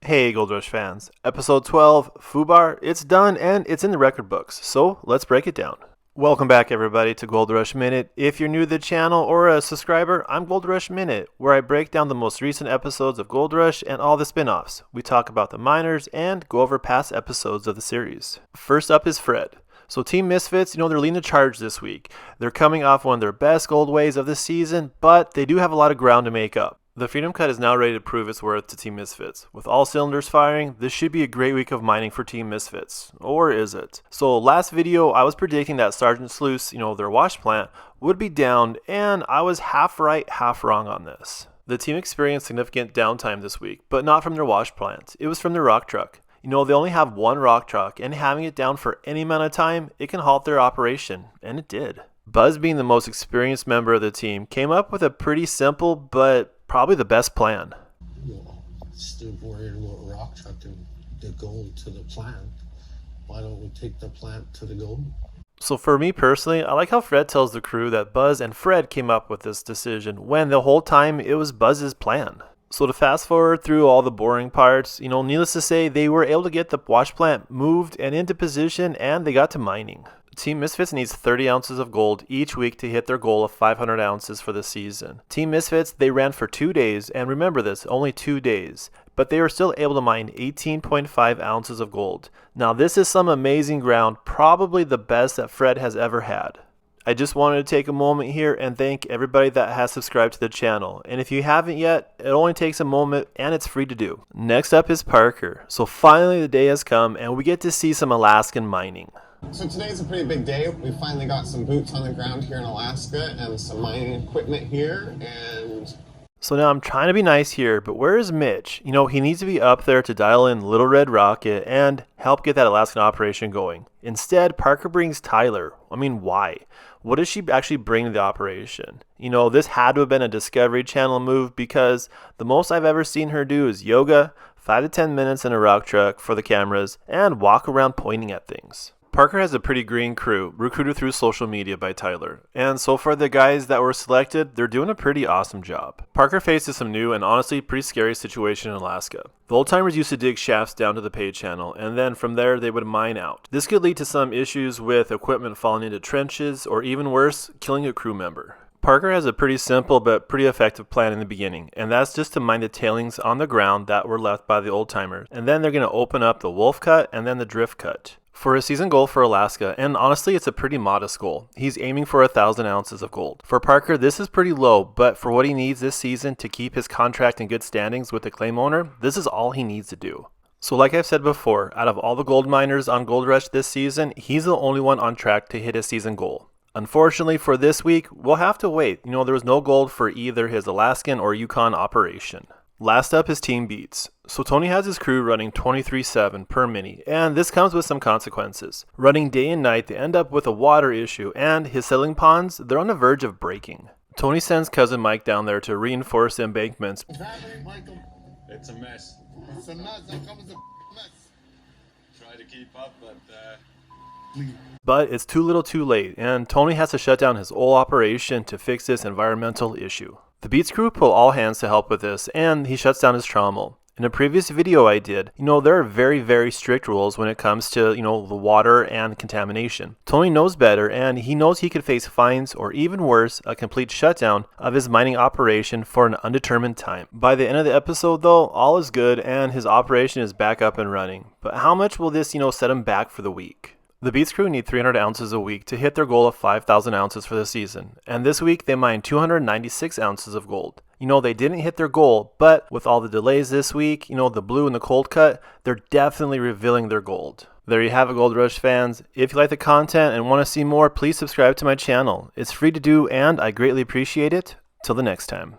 Hey Gold Rush fans, episode 12, Fubar, it's done and it's in the record books, so let's break it down. Welcome back everybody to Gold Rush Minute. If you're new to the channel or a subscriber, I'm Gold Rush Minute, where I break down the most recent episodes of Gold Rush and all the spin-offs. We talk about the miners and go over past episodes of the series. First up is Fred. So Team Misfits, they're leading the charge this week. They're coming off one of their best gold waves of the season, but they do have a lot of ground to make up. The Freedom Cut is now ready to prove its worth to Team Misfits. With all cylinders firing, this should be a great week of mining for Team Misfits. Or is it? So last video, I was predicting that Sergeant Sluice, their wash plant, would be down, and I was half right, half wrong on this. The team experienced significant downtime this week, but not from their wash plant. It was from their rock truck. They only have one rock truck, and having it down for any amount of time, it can halt their operation, and it did. Buzz, being the most experienced member of the team, came up with a pretty simple but probably the best plan. Well, still worried about rock trucking the gold to the plant. Why don't we take the plant to the gold? So for me personally, I like how Fred tells the crew that Buzz and Fred came up with this decision when the whole time it was Buzz's plan. So to fast forward through all the boring parts, needless to say, they were able to get the wash plant moved and into position, and they got to mining. Team Misfits needs 30 ounces of gold each week to hit their goal of 500 ounces for the season. Team Misfits, they ran for 2 days, and remember this, only 2 days, but they were still able to mine 18.5 ounces of gold. Now this is some amazing ground, probably the best that Fred has ever had. I just wanted to take a moment here and thank everybody that has subscribed to the channel. And if you haven't yet, it only takes a moment and it's free to do. Next up is Parker. So finally the day has come and we get to see some Alaskan mining. So today's a pretty big day. We finally got some boots on the ground here in Alaska and some mining equipment here, and so now I'm trying to be nice here, but where is Mitch? He needs to be up there to dial in Little Red Rocket and help get that Alaskan operation going. Instead, Parker brings Tyler. Why? What does she actually bring to the operation? This had to have been a Discovery Channel move, because the most I've ever seen her do is yoga, 5 to 10 minutes in a rock truck for the cameras, and walk around pointing at things. Parker has a pretty green crew, recruited through social media by Tyler, and so far the guys that were selected, they're doing a pretty awesome job. Parker faces some new and honestly pretty scary situation in Alaska. The old-timers used to dig shafts down to the pay channel, and then from there they would mine out. This could lead to some issues with equipment falling into trenches, or even worse, killing a crew member. Parker has a pretty simple but pretty effective plan in the beginning, and that's just to mine the tailings on the ground that were left by the old-timers, and then they're going to open up the wolf cut and then the drift cut. For a season goal for Alaska, and honestly it's a pretty modest goal, he's aiming for 1,000 ounces of gold. For Parker, this is pretty low, but for what he needs this season to keep his contract in good standings with the claim owner, this is all he needs to do. So like I've said before, out of all the gold miners on Gold Rush this season, he's the only one on track to hit his season goal. Unfortunately for this week, we'll have to wait. There was no gold for either his Alaskan or Yukon operation. Last up is Team Beats. So Tony has his crew running 23/7 per mini, and this comes with some consequences. Running day and night, they end up with a water issue, and his settling ponds, they're on the verge of breaking. Tony sends cousin Mike down there to reinforce the embankments. Michael? It's a mess. It's a mess. How come it's a mess? Try to keep up, But it's too little too late, and Tony has to shut down his whole operation to fix this environmental issue. The Beats crew pull all hands to help with this, and he shuts down his trommel. In a previous video I did, there are very, very strict rules when it comes to, the water and contamination. Tony knows better, and he knows he could face fines or even worse, a complete shutdown of his mining operation for an undetermined time. By the end of the episode though, all is good and his operation is back up and running. But how much will this, set him back for the week? The Beats crew need 300 ounces a week to hit their goal of 5,000 ounces for the season, and this week they mined 296 ounces of gold. They didn't hit their goal, but with all the delays this week, the blue and the cold cut, they're definitely revealing their gold. There you have it, Gold Rush fans. If you like the content and want to see more, please subscribe to my channel. It's free to do and I greatly appreciate it. Till the next time.